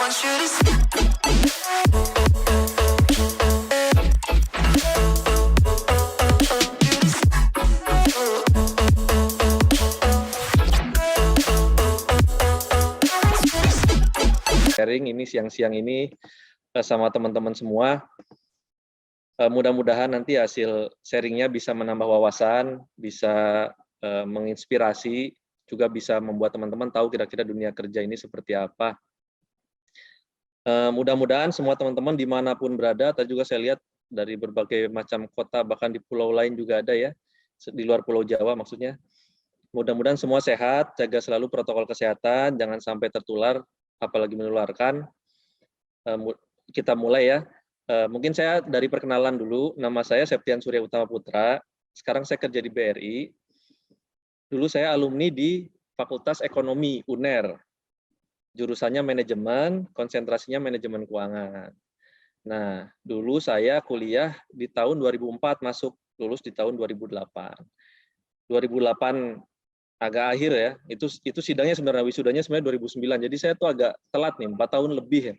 Sharing ini siang-siang ini sama teman-teman semua. Mudah-mudahan nanti hasil sharingnya bisa menambah wawasan, bisa menginspirasi, juga bisa membuat teman-teman tahu kira-kira dunia kerja ini seperti apa. Mudah-mudahan semua teman-teman dimanapun berada, tadi juga saya lihat dari berbagai macam kota, bahkan di pulau lain juga ada ya, di luar Pulau Jawa maksudnya. Mudah-mudahan semua sehat, jaga selalu protokol kesehatan, jangan sampai tertular, apalagi menularkan. Kita mulai ya. Mungkin saya dari perkenalan dulu. Nama saya Septian Surya Utama Putra. Sekarang saya kerja di BRI. Dulu saya alumni di Fakultas Ekonomi UNER. Jurusannya manajemen, konsentrasinya manajemen keuangan. Nah, dulu saya kuliah di tahun 2004, masuk lulus di tahun 2008. 2008 agak akhir ya, itu sidangnya sebenarnya, wisudanya sebenarnya 2009, jadi saya tuh agak telat nih, 4 tahun lebih ya.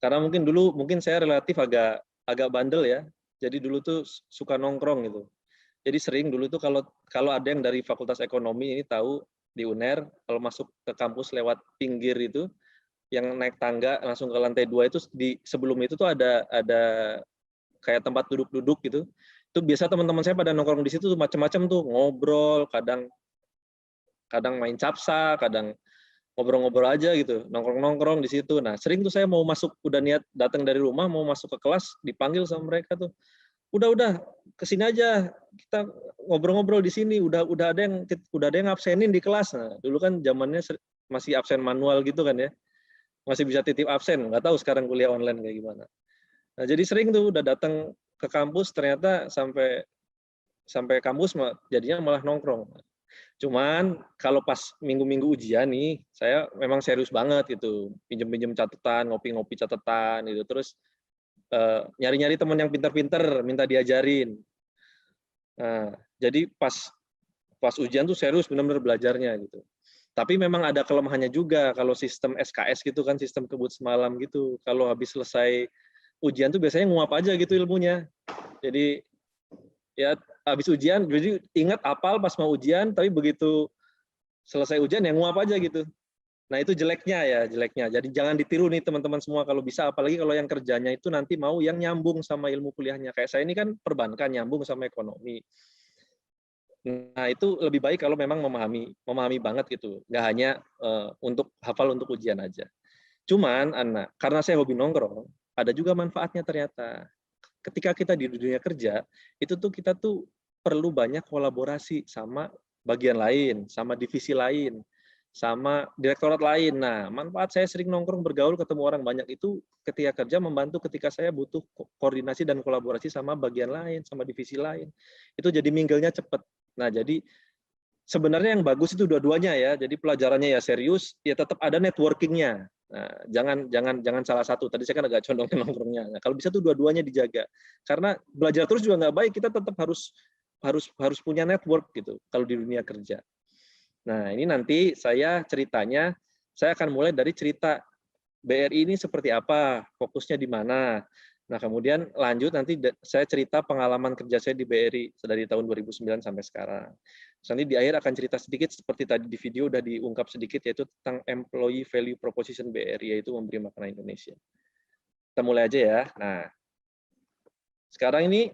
Karena mungkin saya relatif agak bandel ya, jadi dulu tuh suka nongkrong gitu. Jadi sering dulu tuh kalau ada yang dari Fakultas Ekonomi ini tahu di UNER, kalau masuk ke kampus lewat pinggir itu, yang naik tangga langsung ke lantai 2 itu, sebelum itu tuh ada kayak tempat duduk-duduk gitu. Itu biasa teman-teman saya pada nongkrong di situ tuh macam-macam tuh, ngobrol, kadang main capsa, kadang ngobrol-ngobrol aja gitu, nongkrong-nongkrong di situ. Nah, sering tuh saya mau masuk, udah niat datang dari rumah, mau masuk ke kelas, dipanggil sama mereka tuh. Udah, kesini aja, kita ngobrol-ngobrol di sini. Udah ada yang absenin di kelas. Nah, dulu kan zamannya masih absen manual gitu kan ya, masih bisa titip absen. Nggak tahu sekarang kuliah online kayak gimana. Nah, jadi sering tuh udah datang ke kampus, ternyata sampai kampus jadinya malah nongkrong. Cuman kalau pas minggu-minggu ujian nih, saya memang serius banget gitu, pinjem-pinjem catatan, ngopi-ngopi catatan gitu, terus nyari-nyari teman yang pinter-pinter, minta diajarin. Nah, jadi pas ujian tuh serius benar-benar belajarnya gitu. Tapi memang ada kelemahannya juga kalau sistem SKS gitu kan, sistem kebut semalam gitu. Kalau habis selesai ujian tuh biasanya nguap aja gitu ilmunya. Jadi ya habis ujian, jadi ingat apal pas mau ujian, tapi begitu selesai ujian ya nguap aja gitu. Nah itu jeleknya. Jadi jangan ditiru nih teman-teman semua kalau bisa, apalagi kalau yang kerjanya itu nanti mau yang nyambung sama ilmu kuliahnya. Kayak saya ini kan perbankan, nyambung sama ekonomi. Nah itu lebih baik kalau memang memahami banget gitu, nggak hanya untuk hafal untuk ujian aja. Cuman karena saya hobi nongkrong, ada juga manfaatnya ternyata. Ketika kita di dunia kerja, itu tuh kita tuh perlu banyak kolaborasi sama bagian lain, sama divisi lain, sama direktorat lain. Nah, manfaat saya sering nongkrong, bergaul, ketemu orang banyak itu ketika kerja membantu ketika saya butuh koordinasi dan kolaborasi sama bagian lain, sama divisi lain. Itu jadi minggilnya cepat. Nah, jadi sebenarnya yang bagus itu dua-duanya ya. Jadi pelajarannya ya serius, ya tetap ada networking-nya. Nah, jangan salah satu. Tadi saya kan agak condong ke nongkrongnya. Nah, kalau bisa tuh dua-duanya dijaga. Karena belajar terus juga nggak baik. Kita tetap harus punya network gitu kalau di dunia kerja. Nah, ini nanti saya akan mulai dari cerita BRI ini seperti apa, fokusnya di mana. Nah, kemudian lanjut nanti saya cerita pengalaman kerja saya di BRI dari tahun 2009 sampai sekarang. Terus nanti di akhir akan cerita sedikit seperti tadi di video udah diungkap sedikit, yaitu tentang Employee Value Proposition BRI, yaitu memberi makna Indonesia. Kita mulai aja ya. Nah, sekarang ini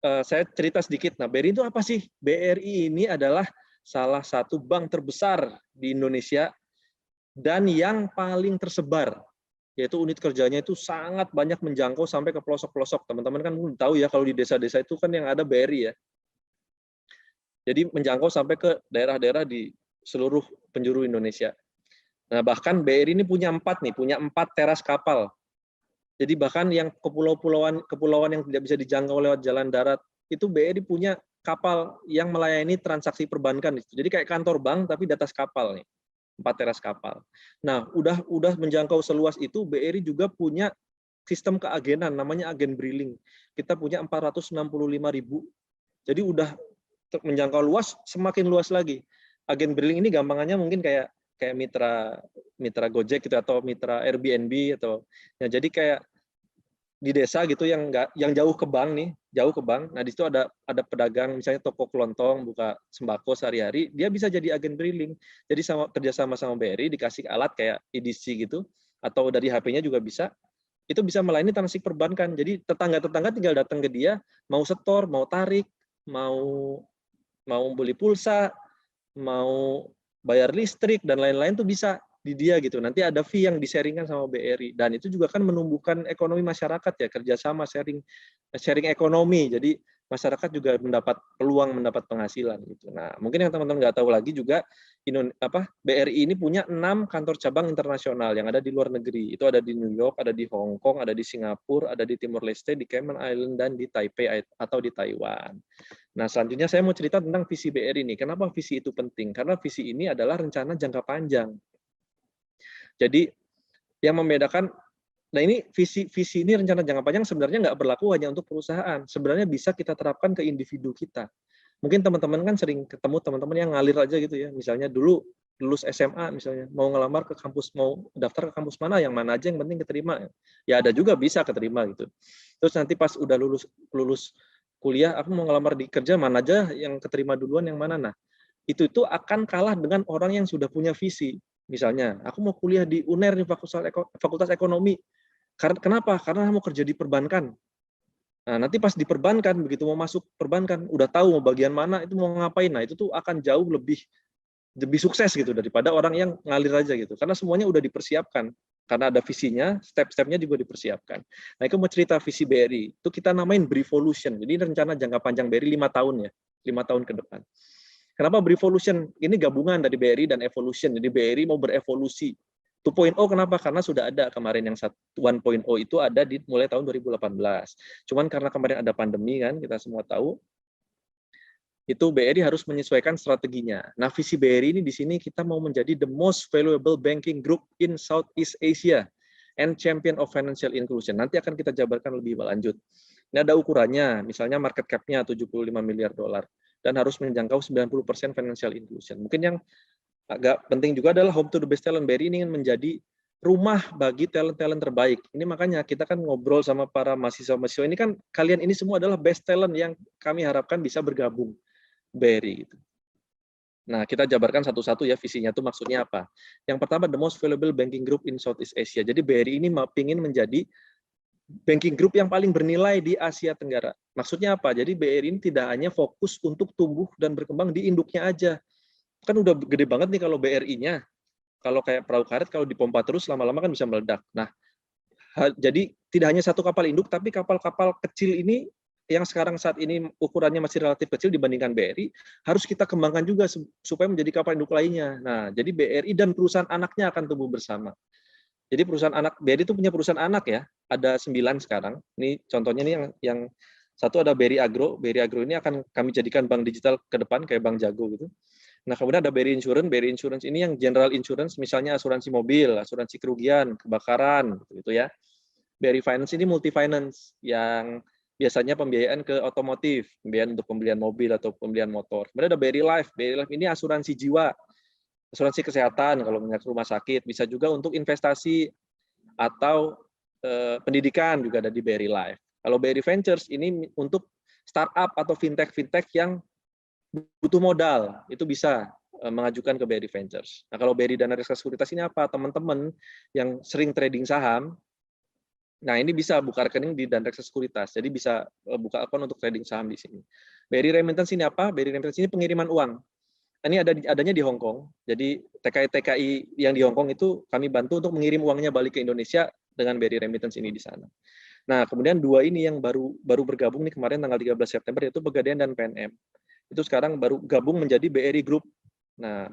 saya cerita sedikit. Nah, BRI itu apa sih? BRI ini adalah salah satu bank terbesar di Indonesia dan yang paling tersebar, yaitu unit kerjanya itu sangat banyak menjangkau sampai ke pelosok-pelosok. Teman-teman kan tahu ya kalau di desa-desa itu kan yang ada BRI ya. Jadi menjangkau sampai ke daerah-daerah di seluruh penjuru Indonesia. Nah, bahkan BRI ini punya 4 teras kapal. Jadi bahkan yang kepulauan yang tidak bisa dijangkau lewat jalan darat, itu BRI punya kapal yang melayani transaksi perbankan. Jadi kayak kantor bank tapi di atas kapal nih. 4 teras kapal. Nah, udah menjangkau seluas itu, BRI juga punya sistem keagenan, namanya agen briling. Kita punya 465.000. Jadi udah menjangkau luas, semakin luas lagi. Agen briling ini gampangannya mungkin kayak kayak mitra Gojek gitu atau mitra Airbnb atau ya jadi kayak di desa gitu yang jauh ke bank nih, jauh ke bank. Nah, di situ ada pedagang misalnya toko kelontong buka sembako sehari-hari, dia bisa jadi agen briling. Jadi kerjasama sama BRI dikasih alat kayak EDC gitu atau dari HP-nya juga bisa. Itu bisa melayani transaksi perbankan. Jadi tetangga-tetangga tinggal datang ke dia, mau setor, mau tarik, mau beli pulsa, mau bayar listrik dan lain-lain tuh bisa di dia gitu. Nanti ada fee yang di-sharingkan sama BRI dan itu juga kan menumbuhkan ekonomi masyarakat ya, kerjasama sharing ekonomi. Jadi masyarakat juga mendapat peluang mendapat penghasilan gitu. Nah, mungkin yang teman-teman nggak tahu lagi juga BRI ini punya 6 kantor cabang internasional yang ada di luar negeri. Itu ada di New York, ada di Hong Kong, ada di Singapura, ada di Timor Leste, di Cayman Island dan di Taipei atau di Taiwan. Nah, selanjutnya saya mau cerita tentang visi BRI ini. Kenapa visi itu penting? Karena visi ini adalah rencana jangka panjang. Jadi yang membedakan, nah ini visi ini rencana jangka panjang sebenarnya nggak berlaku hanya untuk perusahaan. Sebenarnya bisa kita terapkan ke individu kita. Mungkin teman-teman kan sering ketemu teman-teman yang ngalir aja gitu ya. Misalnya dulu lulus SMA misalnya, mau ngelamar ke kampus, mau daftar ke kampus mana, yang mana aja yang penting keterima. Ya ada juga bisa keterima gitu. Terus nanti pas udah lulus kuliah, aku mau ngelamar di kerja, mana aja yang keterima duluan, yang mana. Nah, itu akan kalah dengan orang yang sudah punya visi. Misalnya, aku mau kuliah di UNER nih, Fakultas Ekonomi. Kenapa? Karena mau kerja di perbankan. Nah, nanti pas di perbankan, begitu mau masuk perbankan, udah tahu mau bagian mana, itu mau ngapain. Nah, itu tuh akan jauh lebih sukses gitu daripada orang yang ngalir aja gitu. Karena semuanya udah dipersiapkan. Karena ada visinya, step-stepnya juga dipersiapkan. Nah, itu mau cerita visi BRI. Itu kita namain Brivolution. Jadi rencana jangka panjang BRI 5 tahun ya. 5 tahun ke depan. Kenapa Brivolution? Ini gabungan dari BRI dan Evolution. Jadi BRI mau berevolusi. 2.0 kenapa? Karena sudah ada kemarin yang 1.0 itu ada di mulai tahun 2018. Cuman karena kemarin ada pandemi kan, kita semua tahu, itu BRI harus menyesuaikan strateginya. Nah, visi BRI ini di sini kita mau menjadi the most valuable banking group in Southeast Asia and champion of financial inclusion. Nanti akan kita jabarkan lebih lanjut. Ini ada ukurannya, misalnya market cap-nya 75 miliar dolar dan harus menjangkau 90% financial inclusion. Mungkin yang agak penting juga adalah home to the best talent. BRI ini ingin menjadi rumah bagi talent-talent terbaik. Ini makanya kita kan ngobrol sama para mahasiswa-mahasiswa ini kan, kalian ini semua adalah best talent yang kami harapkan bisa bergabung BRI gitu. Nah, kita jabarkan satu-satu ya visinya itu maksudnya apa. Yang pertama, the most valuable banking group in Southeast Asia. Jadi BRI ini ingin menjadi banking group yang paling bernilai di Asia Tenggara. Maksudnya apa? Jadi BRI ini tidak hanya fokus untuk tumbuh dan berkembang di induknya aja. Kan udah gede banget nih kalau BRI-nya. Kalau kayak perahu karet, kalau dipompa terus lama-lama kan bisa meledak. Nah, jadi tidak hanya satu kapal induk, tapi kapal-kapal kecil ini yang sekarang saat ini ukurannya masih relatif kecil dibandingkan BRI, harus kita kembangkan juga supaya menjadi kapal induk lainnya. Nah, jadi BRI dan perusahaan anaknya akan tumbuh bersama. Jadi perusahaan anak, BRI itu punya perusahaan anak ya, ada 9 sekarang. Ini contohnya nih yang satu ada BRI Agro. BRI Agro ini akan kami jadikan bank digital ke depan, kayak Bank Jago gitu. Nah, kemudian ada BRI Insurance. BRI Insurance ini yang general insurance, misalnya asuransi mobil, asuransi kerugian, kebakaran, gitu ya. BRI Finance ini multi finance, yang biasanya pembiayaan ke otomotif, pembiayaan untuk pembelian mobil atau pembelian motor. Kemudian ada BRI Life. BRI Life ini asuransi jiwa, asuransi kesehatan kalau punya rumah sakit, bisa juga untuk investasi atau pendidikan juga ada di BRI Life. Kalau BRI Ventures ini untuk startup atau fintech yang butuh modal, itu bisa mengajukan ke BRI Ventures. Nah, kalau BRI Dana Reksa Sekuritas ini apa? Teman-teman yang sering trading saham, nah ini bisa buka rekening di Dana Reksa Sekuritas. Jadi bisa buka akun untuk trading saham di sini. BRI Remittance ini apa? BRI Remittance ini pengiriman uang. Ini adanya di Hong Kong. Jadi TKI yang di Hong Kong itu kami bantu untuk mengirim uangnya balik ke Indonesia dengan BRI Remittance ini di sana. Nah, kemudian dua ini yang baru bergabung nih kemarin tanggal 13 September, yaitu Pegadaian dan PNM. Itu sekarang baru gabung menjadi BRI Group. Nah,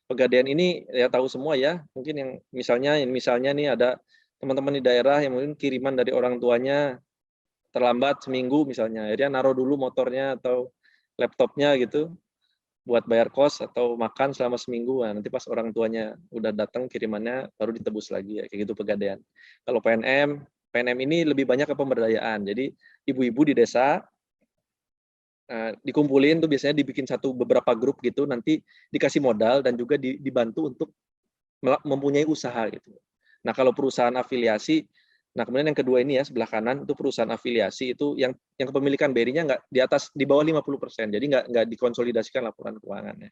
Pegadaian ini ya tahu semua ya. Mungkin yang misalnya nih ada teman-teman di daerah yang mungkin kiriman dari orang tuanya terlambat seminggu misalnya. Dia naruh dulu motornya atau laptopnya gitu buat bayar kos atau makan selama seminggu. Nah, nanti pas orang tuanya udah datang kirimannya baru ditebus lagi ya, kayak gitu Pegadaian. Kalau PNM ini lebih banyak ke pemberdayaan. Jadi ibu-ibu di desa dikumpulin tuh biasanya dibikin beberapa grup gitu, nanti dikasih modal dan juga dibantu untuk mempunyai usaha gitu. Nah, kalau perusahaan afiliasi, nah kemudian yang kedua ini ya sebelah kanan itu perusahaan afiliasi itu yang kepemilikan BRI-nya nggak di bawah 50%, jadi nggak dikonsolidasikan laporan keuangannya.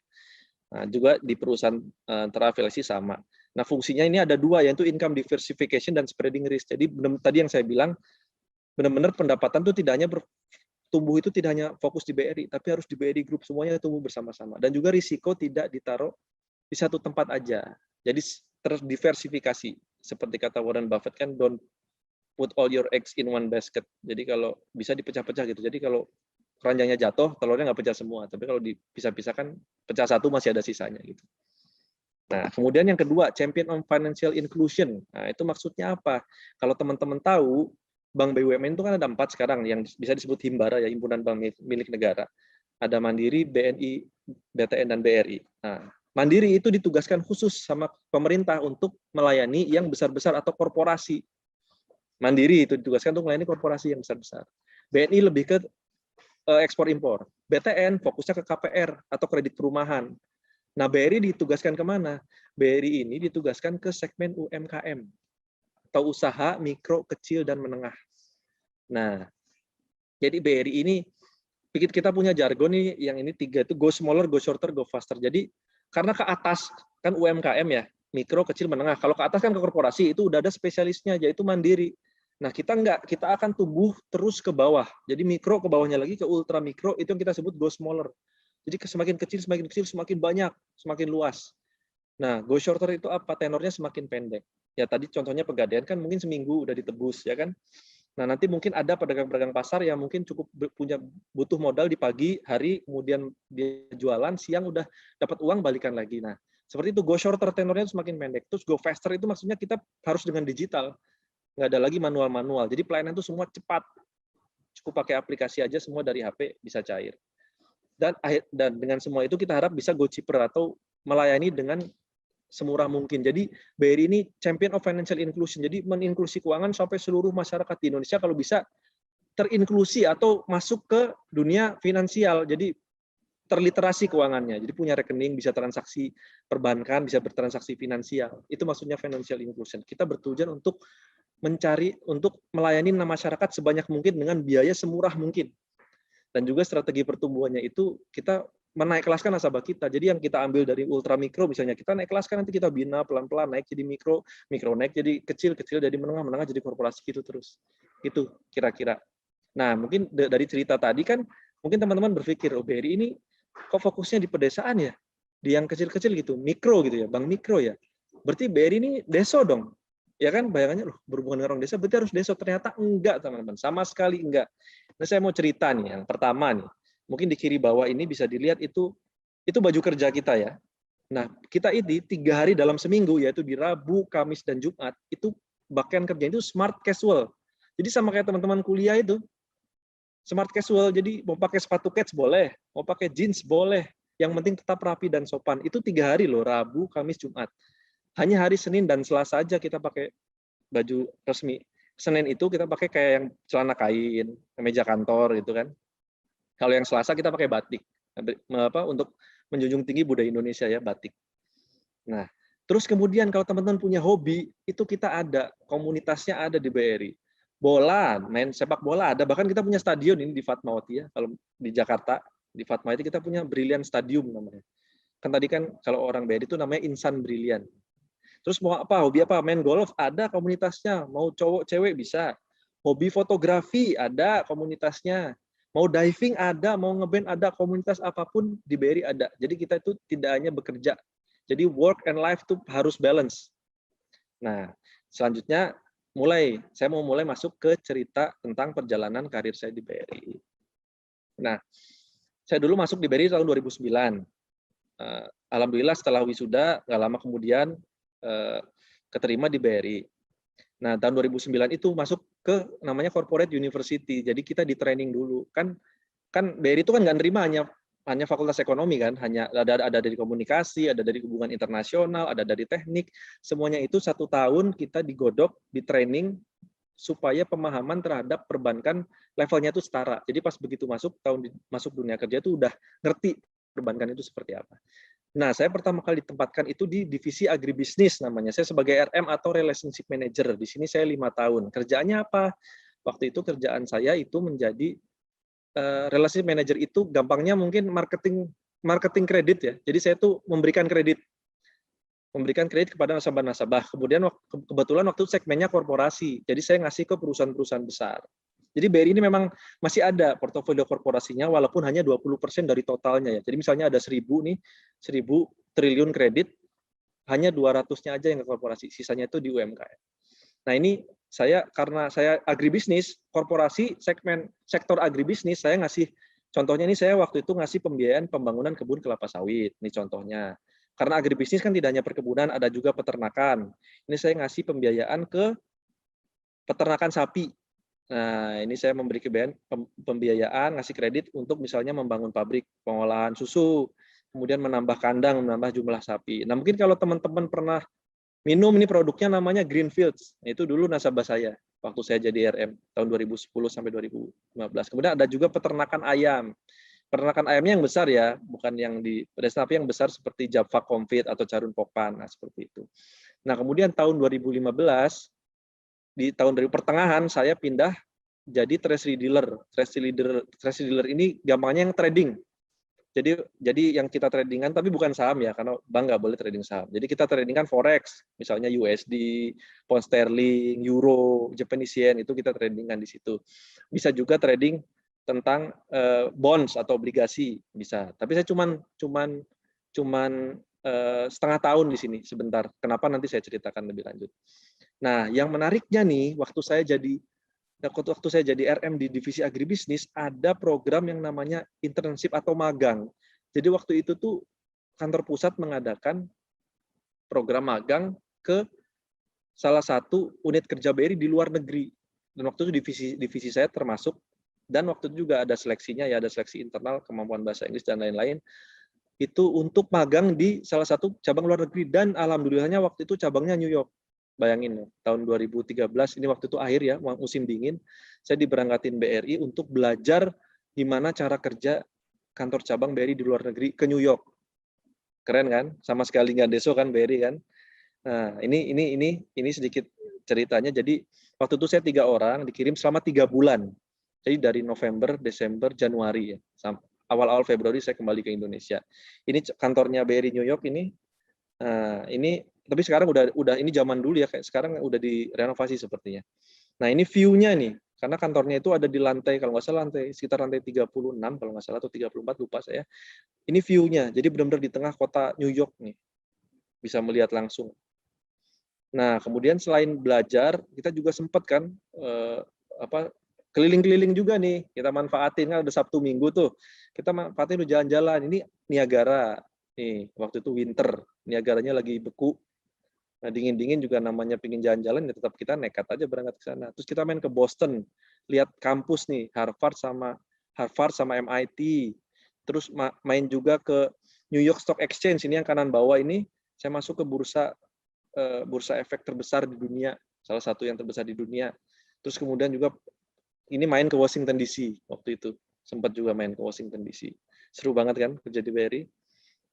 Nah, juga di perusahaan terafiliasi sama. Nah, fungsinya ini ada dua, yaitu income diversification dan spreading risk. Jadi tadi yang saya bilang, benar-benar pendapatan itu tidak hanya tumbuh itu tidak hanya fokus di BRI, tapi harus di BRI Group, semuanya tumbuh bersama-sama. Dan juga risiko tidak ditaruh di satu tempat aja. Jadi terdiversifikasi. Seperti kata Warren Buffett kan, don't put all your eggs in one basket. Jadi kalau bisa dipecah-pecah gitu. Jadi kalau keranjangnya jatuh, telurnya nggak pecah semua. Tapi kalau dipisah-pisah kan pecah satu masih ada sisanya gitu. Nah, kemudian yang kedua, champion on financial inclusion. Nah, itu maksudnya apa? Kalau teman-teman tahu, Bank BUMN itu kan ada 4 sekarang yang bisa disebut Himbara ya, himpunan bank milik negara. Ada Mandiri, BNI, BTN, dan BRI. Nah, Mandiri itu ditugaskan khusus sama pemerintah untuk melayani yang besar-besar atau korporasi. Mandiri itu ditugaskan untuk melayani korporasi yang besar-besar. BNI lebih ke ekspor impor. BTN fokusnya ke KPR atau kredit perumahan. Nah, BRI ditugaskan kemana? BRI ini ditugaskan ke segmen UMKM atau usaha mikro, kecil, dan menengah. Nah, jadi BRI ini kita punya jargon nih, yang ini 3 itu go smaller, go shorter, go faster. Jadi karena ke atas kan UMKM ya, mikro, kecil, menengah. Kalau ke atas kan ke korporasi, itu udah ada spesialisnya, yaitu Mandiri. Nah, kita enggak, kita akan tumbuh terus ke bawah. Jadi mikro ke bawahnya lagi ke ultra mikro, itu yang kita sebut go smaller. Jadi semakin kecil, semakin banyak, semakin luas. Nah, go shorter itu apa? Tenornya semakin pendek. Ya tadi contohnya Pegadaian kan mungkin seminggu udah ditebus, ya kan? Nah, nanti mungkin ada pedagang-pedagang pasar yang mungkin cukup butuh modal di pagi hari, kemudian dia jualan, siang udah dapat uang, balikan lagi. Nah, seperti itu, go shorter tenornya semakin pendek. Terus go faster itu maksudnya kita harus dengan digital. Nggak ada lagi manual-manual. Jadi pelayanan itu semua cepat. Cukup pakai aplikasi aja, semua dari HP bisa cair. Dan dengan semua itu kita harap bisa go cheaper atau melayani dengan semurah mungkin. Jadi BRI ini champion of financial inclusion. Jadi meninklusi keuangan sampai seluruh masyarakat di Indonesia kalau bisa terinklusi atau masuk ke dunia finansial. Jadi terliterasi keuangannya. Jadi punya rekening, bisa transaksi perbankan, bisa bertransaksi finansial. Itu maksudnya financial inclusion. Kita bertujuan untuk melayani masyarakat sebanyak mungkin dengan biaya semurah mungkin. Dan juga strategi pertumbuhannya itu kita menaik kelaskan nasabah kita. Jadi yang kita ambil dari ultra mikro misalnya, kita naik kelaskan, nanti kita bina pelan-pelan naik jadi mikro, mikro naik jadi kecil, kecil jadi menengah, menengah jadi korporasi gitu terus. Itu kira-kira. Nah, mungkin dari cerita tadi kan mungkin teman-teman berpikir, oh BRI ini kok fokusnya di pedesaan ya? Di yang kecil-kecil gitu, mikro gitu ya, bank mikro ya. Berarti BRI ini deso dong. Ya kan, bayangannya loh berhubungan dengan orang desa berarti harus deso. Ternyata enggak, teman-teman. Sama sekali enggak. Nah, saya mau cerita nih yang pertama nih. Mungkin di kiri bawah ini bisa dilihat itu baju kerja kita ya. Nah, kita ini 3 hari dalam seminggu, yaitu di Rabu, Kamis, dan Jumat, itu pakaian kerja itu smart casual. Jadi sama kayak teman-teman kuliah itu, smart casual. Jadi mau pakai sepatu kets boleh, mau pakai jeans boleh. Yang penting tetap rapi dan sopan. Itu 3 hari loh, Rabu, Kamis, Jumat. Hanya hari Senin dan Selasa saja kita pakai baju resmi. Senin itu kita pakai kayak yang celana kain, kemeja kantor gitu kan. Kalau yang Selasa kita pakai batik. Untuk menjunjung tinggi budaya Indonesia ya, batik. Nah, terus kemudian kalau teman-teman punya hobi, itu kita ada, komunitasnya ada di BRI. Bola, main sepak bola ada, bahkan kita punya stadion ini di Fatmawati ya, kalau di Jakarta, di Fatmawati kita punya Brilliant Stadium namanya. Kan tadi kan kalau orang BRI itu namanya Insan Brilliant. Terus mau apa, hobi apa, main golf, ada komunitasnya, mau cowok, cewek bisa. Hobi fotografi, ada komunitasnya. Mau diving ada, mau ngeband ada, komunitas apapun di BRI ada. Jadi kita itu tidak hanya bekerja. Jadi work and life itu harus balance. Nah, selanjutnya saya mau mulai masuk ke cerita tentang perjalanan karir saya di BRI. Nah, saya dulu masuk di BRI tahun 2009. Alhamdulillah setelah wisuda, nggak lama kemudian keterima di BRI. Nah, tahun 2009 itu masuk ke namanya Corporate University. Jadi kita di training dulu. Kan BRI itu kan nggak nerima hanya fakultas ekonomi kan, hanya ada dari komunikasi, ada dari hubungan internasional, ada dari teknik. Semuanya itu 1 tahun kita digodok, di training supaya pemahaman terhadap perbankan levelnya itu setara. Jadi pas begitu masuk dunia kerja itu udah ngerti perbankan itu seperti apa. Nah, saya pertama kali ditempatkan itu di divisi agribisnis namanya. Saya sebagai RM atau Relationship Manager. Di sini saya 5 tahun. Kerjaannya apa? Waktu itu kerjaan saya itu menjadi Relationship Manager itu gampangnya mungkin marketing kredit ya. Jadi saya tuh memberikan kredit kepada nasabah-nasabah. Kemudian kebetulan waktu itu segmennya korporasi. Jadi saya ngasih ke perusahaan-perusahaan besar. Jadi BRI ini memang masih ada portofolio korporasinya walaupun hanya 20% dari totalnya ya. Jadi misalnya ada 1.000 triliun kredit, hanya 200-nya aja yang ke korporasi, sisanya itu di UMKM. Nah, ini karena saya agribisnis, korporasi sektor agribisnis saya ngasih contohnya ini saya waktu itu ngasih pembiayaan pembangunan kebun kelapa sawit. Ini contohnya. Karena agribisnis kan tidak hanya perkebunan, ada juga peternakan. Ini saya ngasih pembiayaan ke peternakan sapi. Nah, ini saya memberi pembiayaan, ngasih kredit untuk misalnya membangun pabrik pengolahan susu, kemudian menambah kandang, menambah jumlah sapi. Nah, mungkin kalau teman-teman pernah minum ini produknya namanya Greenfields. Itu dulu nasabah saya waktu saya jadi RM tahun 2010 sampai 2015. Kemudian ada juga peternakan ayam. Peternakan ayamnya yang besar ya, bukan yang di pedesaan, tapi yang besar seperti Java Comfit atau Carun Popan, nah seperti itu. Nah, kemudian tahun 2015 di tahun dari pertengahan saya pindah jadi treasury dealer. Treasury dealer ini gampangnya yang trading. Jadi yang kita tradingan tapi bukan saham ya, karena bank nggak boleh trading saham. Jadi kita tradingkan forex, misalnya USD, pound sterling, euro, Japanese yen, itu kita tradingkan di situ. Bisa juga trading tentang bonds atau obligasi bisa. Tapi saya cuman setengah tahun di sini sebentar. Kenapa nanti saya ceritakan lebih lanjut. Nah, yang menariknya nih waktu saya jadi RM di divisi agribisnis, ada program yang namanya internship atau magang. Jadi waktu itu tuh kantor pusat mengadakan program magang ke salah satu unit kerja BRI di luar negeri. Dan waktu itu divisi saya termasuk, dan waktu itu juga ada seleksinya ya, ada seleksi internal, kemampuan bahasa Inggris dan lain-lain. Itu untuk magang di salah satu cabang luar negeri, dan alhamdulillahnya waktu itu cabangnya New York. Bayangin, tahun 2013, ini waktu itu akhir ya, musim dingin, saya diberangkatin BRI untuk belajar gimana cara kerja kantor cabang BRI di luar negeri ke New York. Keren kan? Sama sekali nggak deso kan BRI kan? Nah, ini sedikit ceritanya. Jadi waktu itu saya 3 orang dikirim selama 3 bulan. Jadi dari November, Desember, Januari ya. Awal-awal Februari saya kembali ke Indonesia. Ini kantornya BRI New York ini. Nah, ini tapi sekarang udah ini zaman dulu ya, kayak sekarang udah direnovasi sepertinya. Nah, ini view-nya nih, karena kantornya itu ada di lantai, kalau nggak salah sekitar lantai 36 kalau nggak salah, atau 34, lupa saya. Ini view-nya, jadi benar-benar di tengah kota New York nih, bisa melihat langsung. Nah, kemudian selain belajar, kita juga sempat kan keliling-keliling juga nih, kita manfaatin, kan ada Sabtu Minggu tuh, kita manfaatin tuh jalan-jalan. Ini Niagara, nih waktu itu winter, Niagaranya lagi beku. Nah, dingin-dingin juga namanya pingin jalan-jalan, ya tetap kita nekat aja berangkat ke sana. Terus kita main ke Boston, lihat kampus nih, Harvard sama MIT. Terus main juga ke New York Stock Exchange, ini yang kanan bawah ini, saya masuk ke bursa efek terbesar di dunia, salah satu yang terbesar di dunia. Terus kemudian juga ini main ke Washington DC waktu itu, sempat juga main ke Washington DC. Seru banget kan kerja di BRI.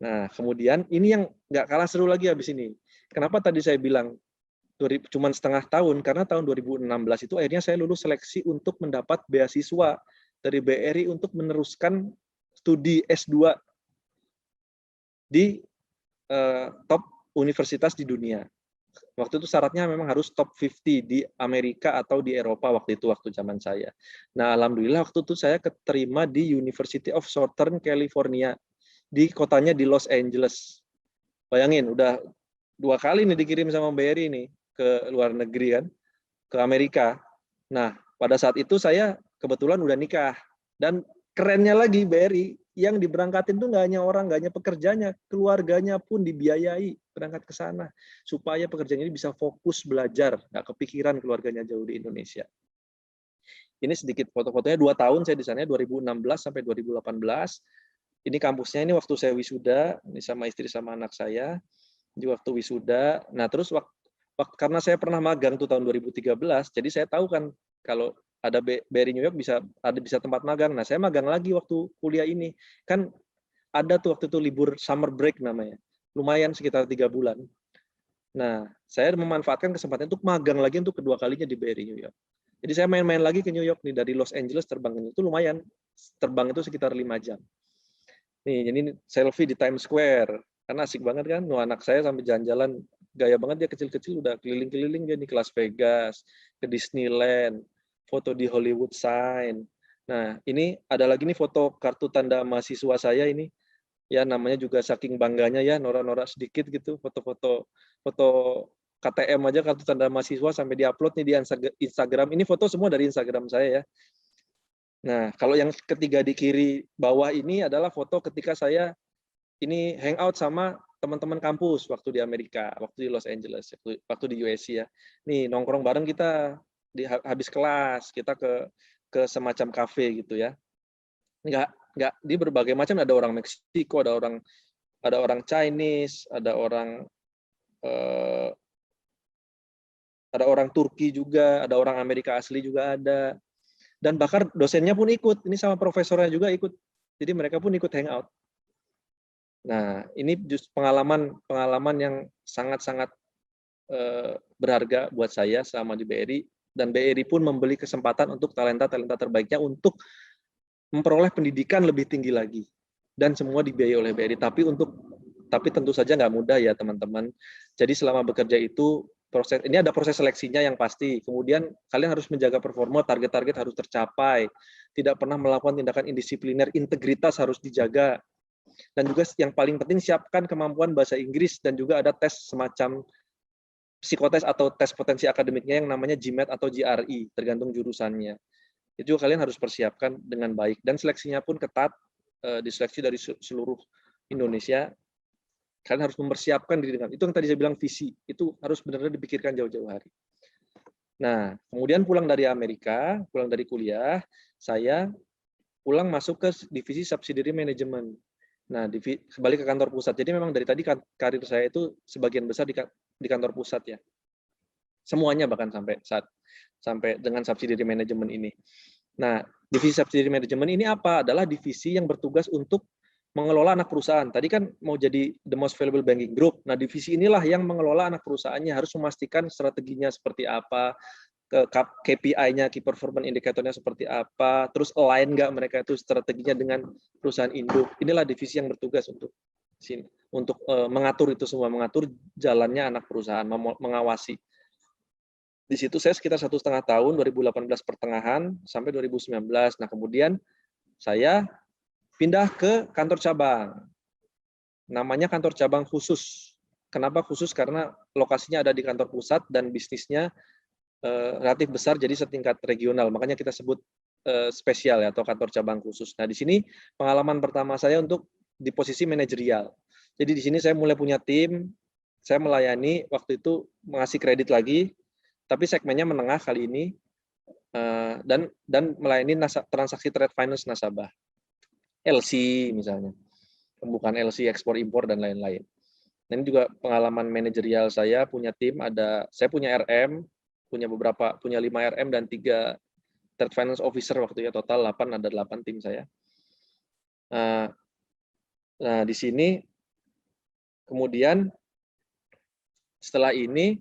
Nah, kemudian ini yang nggak kalah seru lagi habis ini. Kenapa tadi saya bilang cuma setengah tahun? Karena tahun 2016 itu akhirnya saya lulus seleksi untuk mendapat beasiswa dari BRI untuk meneruskan studi S2 di top universitas di dunia. Waktu itu syaratnya memang harus top 50 di Amerika atau di Eropa waktu zaman saya. Nah, alhamdulillah waktu itu saya keterima di University of Southern California, di kotanya di Los Angeles. Bayangin, udah 2 kali nih dikirim sama BRI nih ke luar negeri kan, ke Amerika. Nah, pada saat itu saya kebetulan udah nikah. Dan kerennya lagi BRI, yang diberangkatin tuh nggak hanya orang, nggak hanya pekerjanya, keluarganya pun dibiayai berangkat ke sana. Supaya pekerjaan ini bisa fokus belajar, nggak kepikiran keluarganya jauh di Indonesia. Ini sedikit foto-fotonya, 2 tahun saya di sana, 2016 sampai 2018. Ini kampusnya, ini waktu saya wisuda, ini sama istri sama anak saya, di waktu wisuda. Nah, terus karena saya pernah magang tuh tahun 2013, jadi saya tahu kan kalau ada BRI New York bisa tempat magang. Nah, saya magang lagi waktu kuliah ini. Kan ada tuh waktu itu libur summer break namanya, lumayan sekitar 3 bulan. Nah, saya memanfaatkan kesempatan untuk magang lagi untuk kedua kalinya di BRI New York. Jadi saya main-main lagi ke New York nih, dari Los Angeles terbang itu lumayan, terbang itu sekitar 5 jam. Nih, jadi selfie di Times Square, kan asik banget kan, anak saya sampai jalan-jalan, gaya banget dia kecil-kecil udah keliling-keliling dia nih ke Las Vegas, ke Disneyland, foto di Hollywood Sign. Nah, ini ada lagi nih foto kartu tanda mahasiswa saya ini, ya namanya juga saking bangganya ya, norak-norak sedikit gitu, foto-foto KTM aja, kartu tanda mahasiswa, sampai diupload nih di Instagram. Ini foto semua dari Instagram saya ya. Nah, kalau yang ketiga di kiri bawah ini adalah foto ketika saya ini hangout sama teman-teman kampus waktu di Amerika, waktu di Los Angeles, waktu di USC ya. Nih nongkrong bareng kita habis kelas, kita ke semacam kafe gitu ya. Nggak di berbagai macam, ada orang Meksiko, ada orang Chinese, ada orang Turki juga, ada orang Amerika asli juga ada. Dan bahkan dosennya pun ikut, ini sama profesornya juga ikut. Jadi mereka pun ikut hangout. Nah, ini justru pengalaman yang sangat-sangat berharga buat saya selama di BRI, dan BRI pun membeli kesempatan untuk talenta-talenta terbaiknya untuk memperoleh pendidikan lebih tinggi lagi. Dan semua dibiayai oleh BRI, tapi tentu saja nggak mudah ya teman-teman. Jadi selama bekerja itu ini ada proses seleksinya yang pasti. Kemudian kalian harus menjaga performa, target-target harus tercapai. Tidak pernah melakukan tindakan indisipliner, integritas harus dijaga. Dan juga yang paling penting, siapkan kemampuan bahasa Inggris, dan juga ada tes semacam psikotes atau tes potensi akademiknya yang namanya GMAT atau GRE, tergantung jurusannya. Itu juga kalian harus persiapkan dengan baik. Dan seleksinya pun ketat, diseleksi dari seluruh Indonesia. Kalian harus mempersiapkan diri dengan itu, yang tadi saya bilang visi, itu harus benar-benar dipikirkan jauh-jauh hari. Nah, kemudian pulang dari Amerika, pulang dari kuliah, saya pulang masuk ke divisi subsidiary management. Nah, kembali ke kantor pusat. Jadi memang dari tadi karir saya itu sebagian besar di kantor pusat ya. Semuanya bahkan sampai dengan subsidiary management ini. Nah, divisi subsidiary management ini apa? Adalah divisi yang bertugas untuk mengelola anak perusahaan. Tadi kan mau jadi the most valuable banking group. Nah, divisi inilah yang mengelola anak perusahaannya, harus memastikan strateginya seperti apa, KPI-nya, key performance indicator-nya seperti apa, terus align nggak mereka itu strateginya dengan perusahaan induk. Inilah divisi yang bertugas untuk mengatur itu semua, mengatur jalannya anak perusahaan, mengawasi. Di situ saya sekitar 1,5 tahun, 2018 pertengahan sampai 2019. Nah, kemudian saya pindah ke kantor cabang. Namanya kantor cabang khusus. Kenapa khusus? Karena lokasinya ada di kantor pusat dan bisnisnya relatif besar, jadi setingkat regional. Makanya kita sebut spesial ya, atau kantor cabang khusus. Nah, di sini pengalaman pertama saya untuk di posisi manajerial. Jadi di sini saya mulai punya tim, saya melayani, waktu itu mengasih kredit lagi, tapi segmennya menengah kali ini, dan melayani transaksi trade finance nasabah. LC misalnya, pembukaan LC, ekspor impor dan lain-lain. Nah, ini juga pengalaman manajerial saya, punya tim, saya punya RM, punya 5 RM dan 3 trade finance officer waktu ya, total 8, ada 8 tim saya. Nah, di sini kemudian setelah ini,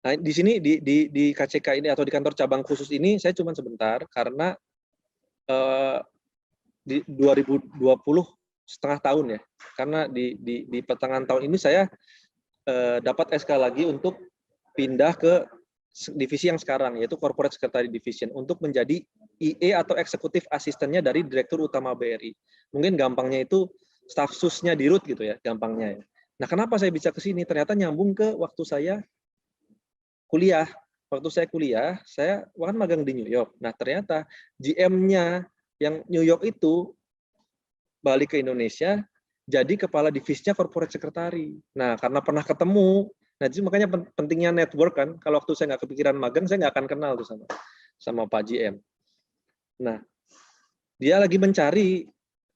nah di sini di KCK ini atau di kantor cabang khusus ini saya cuma sebentar, karena di 2020 setengah tahun ya, karena di pertengahan tahun ini saya dapat SK lagi untuk pindah ke divisi yang sekarang, yaitu Corporate Secretary Division, untuk menjadi IE atau eksekutif asistennya dari Direktur Utama BRI. Mungkin gampangnya itu staf susnya di RUT gitu ya, gampangnya ya. Nah, kenapa saya bisa ke sini? Ternyata nyambung ke waktu saya kuliah. Waktu saya kuliah, saya kan magang di New York. Nah, ternyata GM-nya yang New York itu balik ke Indonesia, jadi kepala divisinya corporate secretary. Nah, karena pernah ketemu, nah jadi makanya pentingnya network kan. Kalau waktu saya nggak kepikiran magang, saya nggak akan kenal tuh sama Pak GM. Nah, dia lagi mencari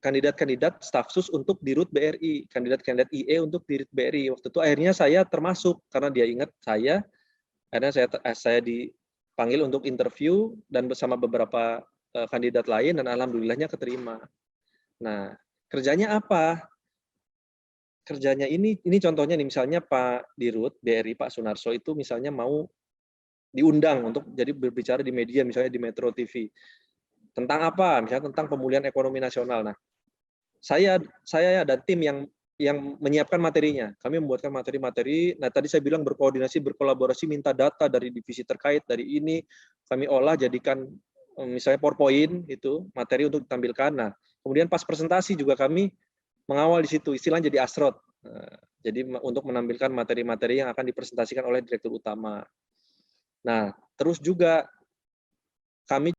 kandidat-kandidat staf sus untuk di RUT BRI, kandidat-kandidat IE untuk di RUT BRI. Waktu itu akhirnya saya termasuk, karena dia ingat saya, akhirnya saya dipanggil untuk interview dan bersama beberapa kandidat lain, dan alhamdulillahnya keterima. Nah, Kerjanya apa? Kerjanya ini contohnya nih, misalnya Pak Dirut BRI Pak Sunarso itu misalnya mau diundang untuk jadi berbicara di media, misalnya di Metro TV. Tentang apa? Misalnya tentang pemulihan ekonomi nasional. Nah, saya dan tim yang menyiapkan materinya. Kami membuatkan materi-materi. Nah, tadi saya bilang berkoordinasi, berkolaborasi, minta data dari divisi terkait, dari ini kami olah jadikan misalnya PowerPoint itu materi untuk ditampilkan. Nah, kemudian pas presentasi juga kami mengawal di situ, istilahnya jadi asrot. Jadi untuk menampilkan materi-materi yang akan dipresentasikan oleh direktur utama. Nah, terus juga kami